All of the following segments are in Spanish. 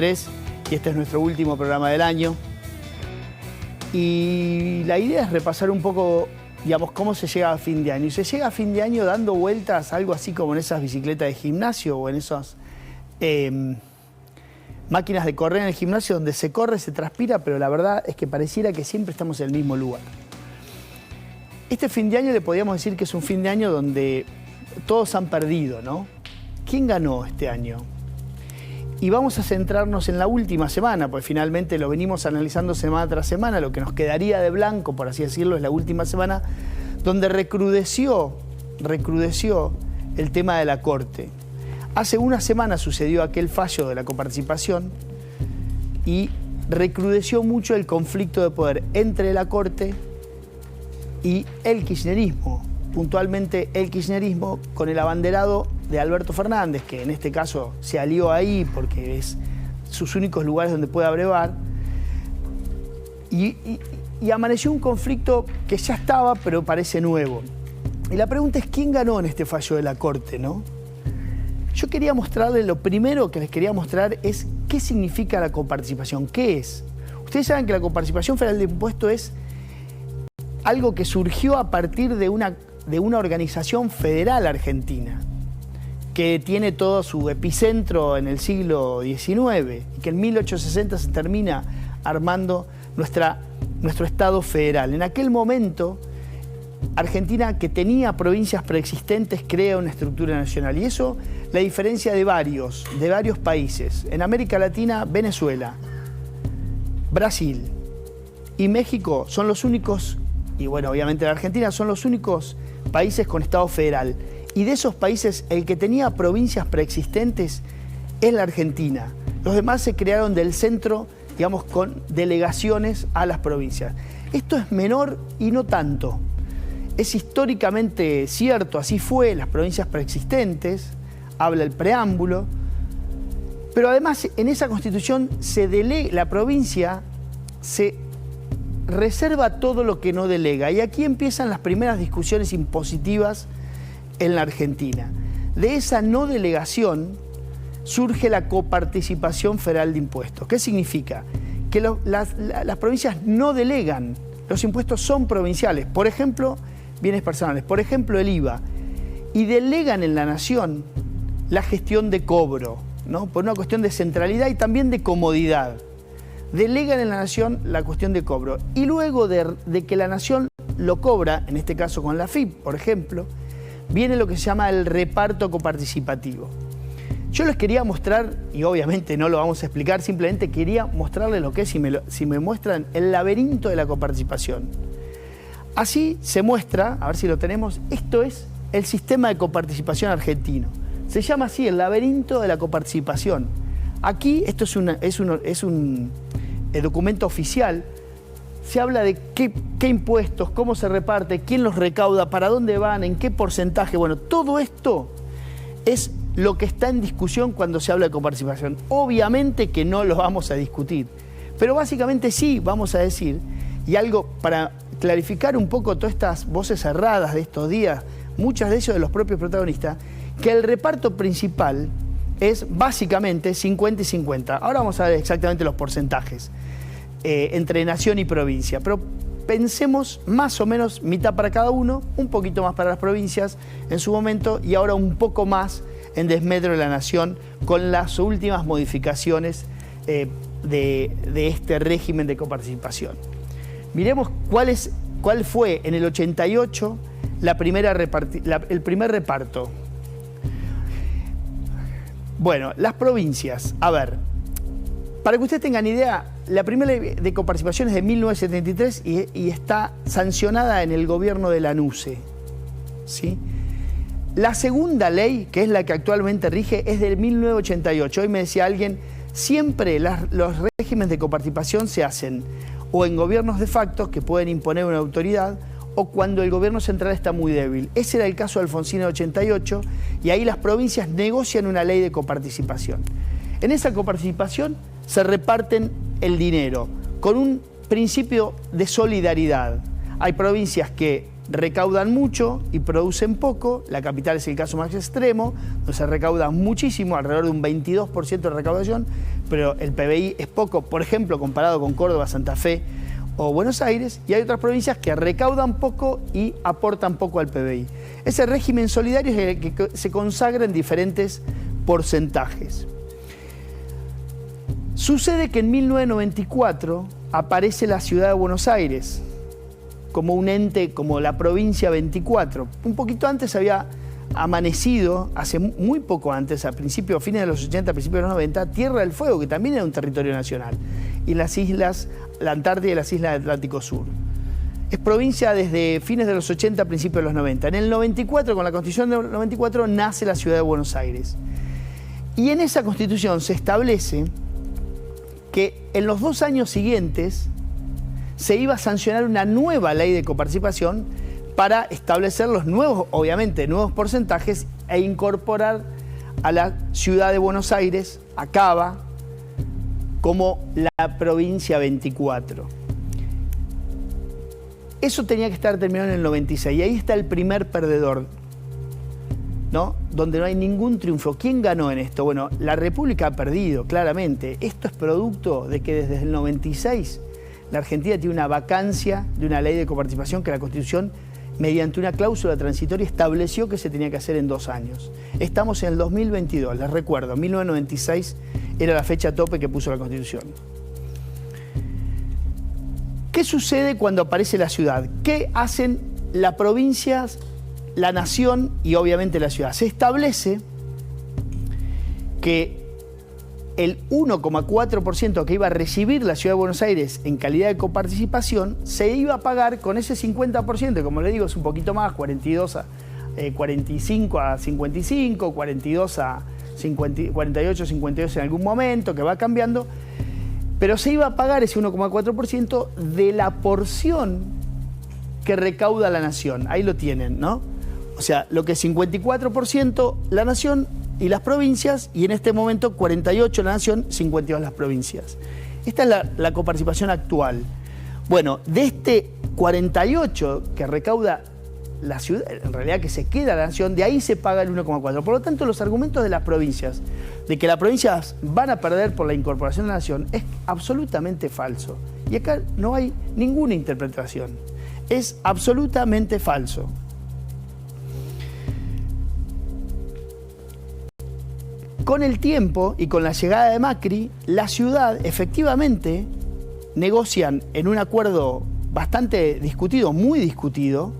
y este es nuestro último programa del año. Y la idea es repasar un poco, digamos, cómo se llega a fin de año. Y se llega a fin de año dando vueltas, algo así como en esas bicicletas de gimnasio o en esas máquinas de correr en el gimnasio donde se corre, se transpira, pero la verdad es que pareciera que siempre estamos en el mismo lugar. Este fin de año le podríamos decir que es un fin de año donde todos han perdido, ¿no? ¿Quién ganó este año? Y vamos a centrarnos en la última semana, pues finalmente lo venimos analizando semana tras semana. Lo que nos quedaría de blanco, por así decirlo, es la última semana, donde recrudeció el tema de la Corte. Hace una semana sucedió aquel fallo de la coparticipación y recrudeció mucho el conflicto de poder entre la Corte y el kirchnerismo. Puntualmente el kirchnerismo con el abanderado de Alberto Fernández, que en este caso se alió ahí porque es sus únicos lugares donde puede abrevar, y amaneció un conflicto que ya estaba, pero parece nuevo. Y la pregunta es, ¿quién ganó en este fallo de la Corte, no? Yo quería mostrarles, lo primero que les quería mostrar es qué significa la coparticipación, qué es. Ustedes saben que la coparticipación federal de impuestos es algo que surgió a partir de una organización federal argentina, que tiene todo su epicentro en el siglo XIX y que en 1860 se termina armando nuestro Estado federal. En aquel momento, Argentina, que tenía provincias preexistentes, crea una estructura nacional. Y eso la diferencia de varios países. En América Latina, Venezuela, Brasil y México son los únicos, y bueno, obviamente la Argentina, son los únicos países con Estado federal. Y de esos países, el que tenía provincias preexistentes es la Argentina. Los demás se crearon del centro, digamos, con delegaciones a las provincias. Esto es menor y no tanto. Es históricamente cierto, así fue, las provincias preexistentes, habla el preámbulo, pero además en esa constitución la provincia se reserva todo lo que no delega. Y aquí empiezan las primeras discusiones impositivas en la Argentina. De esa no delegación surge la coparticipación federal de impuestos. ¿Qué significa? Que las provincias no delegan, los impuestos son provinciales. Por ejemplo, bienes personales, por ejemplo, el IVA. Y delegan en la nación la gestión de cobro, ¿no? Por una cuestión de centralidad y también de comodidad. Delegan en la nación la cuestión de cobro. Y luego de que la nación lo cobra, en este caso con la AFIP, por ejemplo, viene lo que se llama el reparto coparticipativo. Yo les quería mostrar, y obviamente no lo vamos a explicar, simplemente quería mostrarles lo que es, si me muestran, el laberinto de la coparticipación. Así se muestra, a ver si lo tenemos, esto es el sistema de coparticipación argentino. Se llama así, el laberinto de la coparticipación. Aquí, esto es un documento oficial, se habla de qué impuestos, cómo se reparte, quién los recauda, para dónde van, en qué porcentaje. Bueno, todo esto es lo que está en discusión cuando se habla de coparticipación. Obviamente que no lo vamos a discutir, pero básicamente sí vamos a decir, y algo para clarificar un poco todas estas voces cerradas de estos días, muchas de ellos de los propios protagonistas, que el reparto principal es básicamente 50 y 50. Ahora vamos a ver exactamente los porcentajes entre nación y provincia, pero pensemos más o menos mitad para cada uno, un poquito más para las provincias en su momento y ahora un poco más en desmedro de la nación con las últimas modificaciones de este régimen de coparticipación. Miremos cuál fue en el 88 el primer reparto. Bueno, las provincias, a ver, para que ustedes tengan idea, la primera ley de coparticipación es de 1973 y está sancionada en el gobierno de Lanusse, ¿sí? La segunda ley, que es la que actualmente rige, es del 1988. Hoy me decía alguien, siempre los regímenes de coparticipación se hacen o en gobiernos de facto que pueden imponer una autoridad o cuando el gobierno central está muy débil. Ese era el caso de Alfonsín en el 88 y ahí las provincias negocian una ley de coparticipación. En esa coparticipación se reparten el dinero con un principio de solidaridad. Hay provincias que recaudan mucho y producen poco. La capital es el caso más extremo, donde se recauda muchísimo, alrededor de un 22% de recaudación, pero el PBI es poco, por ejemplo, comparado con Córdoba, Santa Fe o Buenos Aires, y hay otras provincias que recaudan poco y aportan poco al PBI. Ese régimen solidario es el que se consagra en diferentes porcentajes. Sucede que en 1994 aparece la ciudad de Buenos Aires como un ente, como la provincia 24. Un poquito antes había amanecido, hace muy poco antes, a principios, fines de los 80, principios de los 90, Tierra del Fuego, que también era un territorio nacional, y las islas, la Antártida y las islas del Atlántico Sur. Es provincia desde fines de los 80, principios de los 90. En el 94, con la Constitución del 94, nace la ciudad de Buenos Aires. Y en esa Constitución se establece que en los 2 años siguientes se iba a sancionar una nueva ley de coparticipación para establecer los nuevos, obviamente, nuevos porcentajes e incorporar a la ciudad de Buenos Aires, a Cava, como la provincia 24. Eso tenía que estar terminado en el 96 y ahí está el primer perdedor, ¿no? Donde no hay ningún triunfo. ¿Quién ganó en esto? Bueno, la República ha perdido, claramente. Esto es producto de que desde el 96 la Argentina tiene una vacancia de una ley de coparticipación que la Constitución, mediante una cláusula transitoria, estableció que se tenía que hacer en 2 años. Estamos en el 2022, les recuerdo, 1996 era la fecha tope que puso la Constitución. ¿Qué sucede cuando aparece la ciudad? ¿Qué hacen las provincias, la nación y obviamente la ciudad? Se establece que el 1,4% que iba a recibir la ciudad de Buenos Aires en calidad de coparticipación se iba a pagar con ese 50%, como le digo, es un poquito más, 45 a 55, 42 a 50, 48 a 52 en algún momento, que va cambiando, pero se iba a pagar ese 1,4% de la porción que recauda la nación. Ahí lo tienen, ¿no? O sea, lo que es 54% la nación y las provincias, y en este momento 48% la nación, 52% las provincias. Esta es la coparticipación actual. Bueno, de este 48% que recauda la ciudad, en realidad que se queda la nación, de ahí se paga el 1,4%. Por lo tanto, los argumentos de las provincias, de que las provincias van a perder por la incorporación de la nación, es absolutamente falso. Y acá no hay ninguna interpretación. Es absolutamente falso. Con el tiempo y con la llegada de Macri, la ciudad efectivamente negocian en un acuerdo bastante discutido, muy discutido,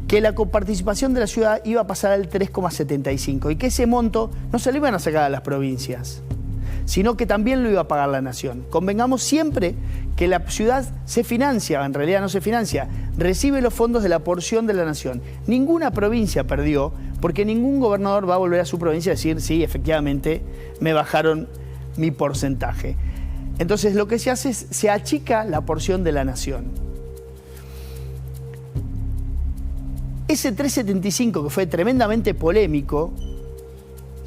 que la coparticipación de la ciudad iba a pasar al 3,75 y que ese monto no se lo iban a sacar a las provincias, sino que también lo iba a pagar la nación. Convengamos siempre que la ciudad se financia, en realidad no se financia, recibe los fondos de la porción de la nación. Ninguna provincia perdió, porque ningún gobernador va a volver a su provincia a decir, sí, efectivamente, me bajaron mi porcentaje. Entonces lo que se hace es, se achica la porción de la nación. Ese 3,75 que fue tremendamente polémico,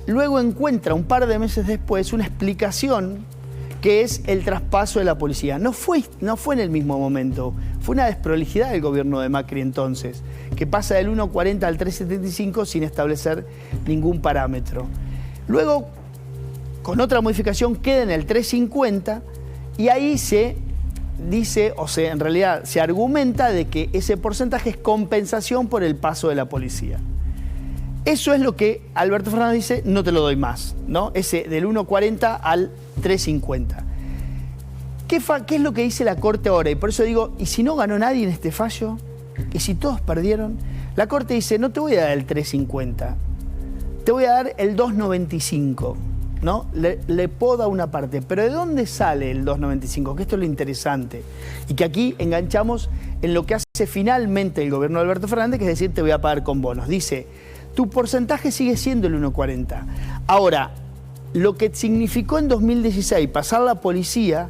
luego encuentra un par de meses después una explicación que es el traspaso de la policía. No fue en el mismo momento, fue una desprolijidad del gobierno de Macri entonces, que pasa del 1,40 al 3,75 sin establecer ningún parámetro. Luego, con otra modificación, queda en el 3,50 y ahí se dice, o sea, en realidad se argumenta de que ese porcentaje es compensación por el paso de la policía. Eso es lo que Alberto Fernández dice, no te lo doy más, ¿no? Ese del 1,40 al 3,50. ¿Qué es lo que dice la Corte ahora? Y por eso digo, ¿y si no ganó nadie en este fallo? ¿Y si todos perdieron? La Corte dice, no te voy a dar el 3,50, te voy a dar el 2,95, ¿no? Le poda una parte. Pero ¿de dónde sale el 2,95? Que esto es lo interesante. Y que aquí enganchamos en lo que hace finalmente el gobierno de Alberto Fernández, que es decir, te voy a pagar con bonos. Dice, tu porcentaje sigue siendo el 1,40. Ahora, lo que significó en 2016 pasar la policía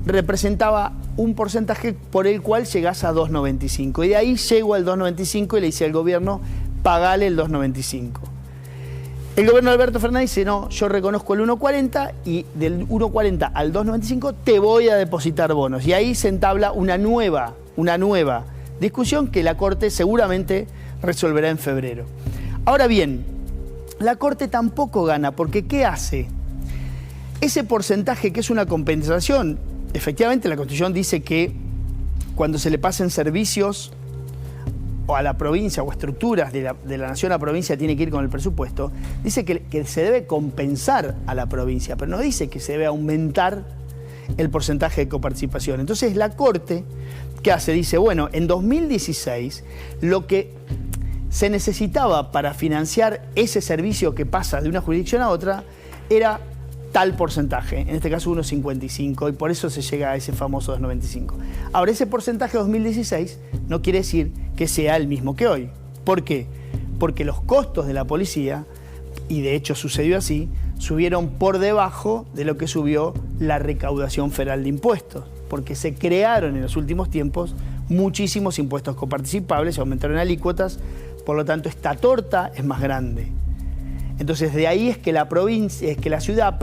representaba un porcentaje por el cual llegás a 2,95. Y de ahí llego al 2,95 y le dice al gobierno, pagale el 2,95. El gobierno de Alberto Fernández dice, no, yo reconozco el 1,40 y del 1,40 al 2,95 te voy a depositar bonos. Y ahí se entabla una nueva Discusión que la Corte seguramente resolverá en febrero. Ahora bien, la Corte tampoco gana, porque ¿qué hace? Ese porcentaje que es una compensación, efectivamente la Constitución dice que cuando se le pasen servicios o a la provincia o estructuras de la nación a provincia tiene que ir con el presupuesto, dice que se debe compensar a la provincia, pero no dice que se debe aumentar el porcentaje de coparticipación. Entonces la Corte, ¿qué hace? Dice, bueno, en 2016 lo que se necesitaba para financiar ese servicio que pasa de una jurisdicción a otra era tal porcentaje, en este caso 1,55, y por eso se llega a ese famoso 2,95. Ahora, ese porcentaje de 2016 no quiere decir que sea el mismo que hoy. ¿Por qué? Porque los costos de la policía, y de hecho sucedió así, subieron por debajo de lo que subió la recaudación federal de impuestos, porque se crearon en los últimos tiempos muchísimos impuestos coparticipables, se aumentaron alícuotas, por lo tanto esta torta es más grande. Entonces de ahí es que la ciudad,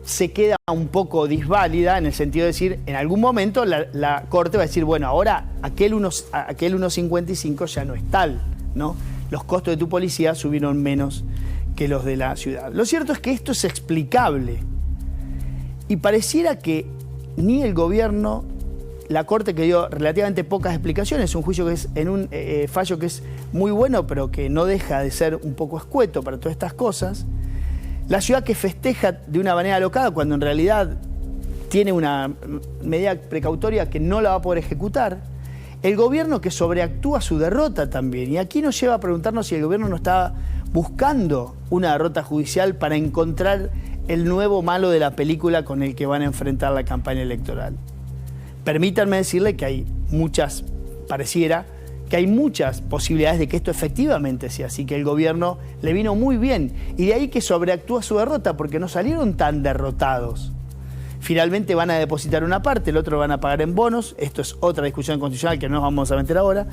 se queda un poco disválida en el sentido de decir, en algún momento la Corte va a decir, bueno, ahora aquel 1,55 ya no es tal, ¿no? Los costos de tu policía subieron menos que los de la ciudad. Lo cierto es que esto es explicable y pareciera que ni el gobierno, la Corte, que dio relativamente pocas explicaciones, un juicio que es en un fallo que es muy bueno, pero que no deja de ser un poco escueto para todas estas cosas. La ciudad, que festeja de una manera alocada cuando en realidad tiene una medida precautoria que no la va a poder ejecutar. El gobierno, que sobreactúa su derrota también. Y aquí nos lleva a preguntarnos si el gobierno no está buscando una derrota judicial para encontrar el nuevo malo de la película con el que van a enfrentar la campaña electoral. Permítanme decirle que pareciera que hay muchas posibilidades de que esto efectivamente sea así, que el gobierno le vino muy bien. Y de ahí que sobreactúa su derrota, porque no salieron tan derrotados. Finalmente van a depositar una parte, el otro lo van a pagar en bonos. Esto es otra discusión constitucional que no nos vamos a meter ahora.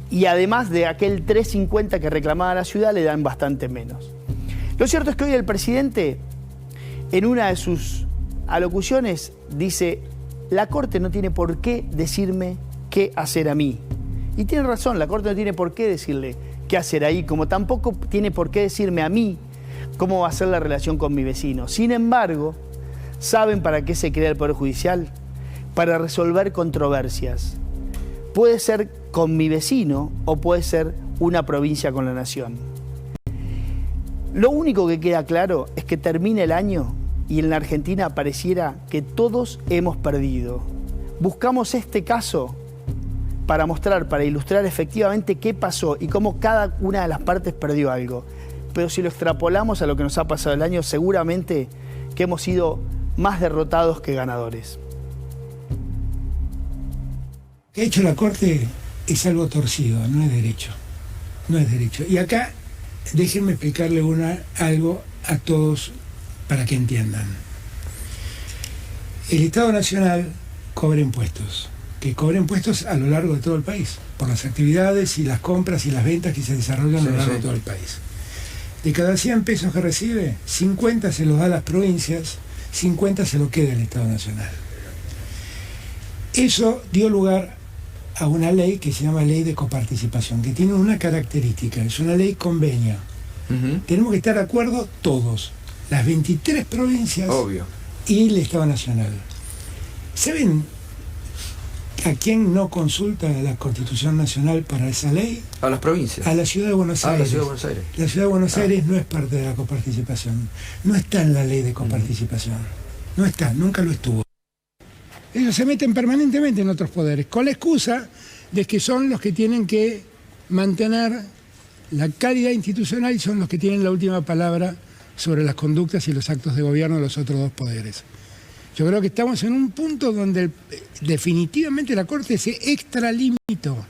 Y además de aquel 3,50 que reclamaba la ciudad, le dan bastante menos. Lo cierto es que hoy el presidente, en una de sus alocuciones, dice: la Corte no tiene por qué decirme qué hacer a mí. Y tiene razón, la Corte no tiene por qué decirle qué hacer ahí, como tampoco tiene por qué decirme a mí cómo va a ser la relación con mi vecino. Sin embargo, ¿saben para qué se crea el Poder Judicial? Para resolver controversias. Puede ser con mi vecino o puede ser una provincia con la nación. Lo único que queda claro es que termina el año y en la Argentina pareciera que todos hemos perdido. Buscamos este caso para ilustrar efectivamente qué pasó y cómo cada una de las partes perdió algo. Pero si lo extrapolamos a lo que nos ha pasado el año, seguramente que hemos sido más derrotados que ganadores. Lo que ha hecho la Corte es algo torcido, no es derecho. No es derecho. Y acá, déjenme explicarle algo a todos para que entiendan. El Estado Nacional cobra impuestos, que cobra impuestos a lo largo de todo el país, por las actividades y las compras y las ventas que se desarrollan a lo largo de todo el país. De cada 100 pesos que recibe, 50 se los da a las provincias, 50 se lo queda el Estado Nacional. Eso dio lugar a una ley que se llama Ley de Coparticipación, que tiene una característica, es una ley convenio. Tenemos que estar de acuerdo todos, las 23 provincias. Obvio. Y el Estado Nacional. ¿Saben a quién no consulta la Constitución Nacional para esa ley? A las provincias. A la Ciudad de Buenos Aires. La Ciudad de Buenos Aires. La Ciudad de Buenos Aires no es parte de la coparticipación. No está en la Ley de Coparticipación. No está, nunca lo estuvo. Ellos se meten permanentemente en otros poderes, con la excusa de que son los que tienen que mantener la calidad institucional y son los que tienen la última palabra sobre las conductas y los actos de gobierno de los otros dos poderes. Yo creo que estamos en un punto donde definitivamente la Corte se extralimitó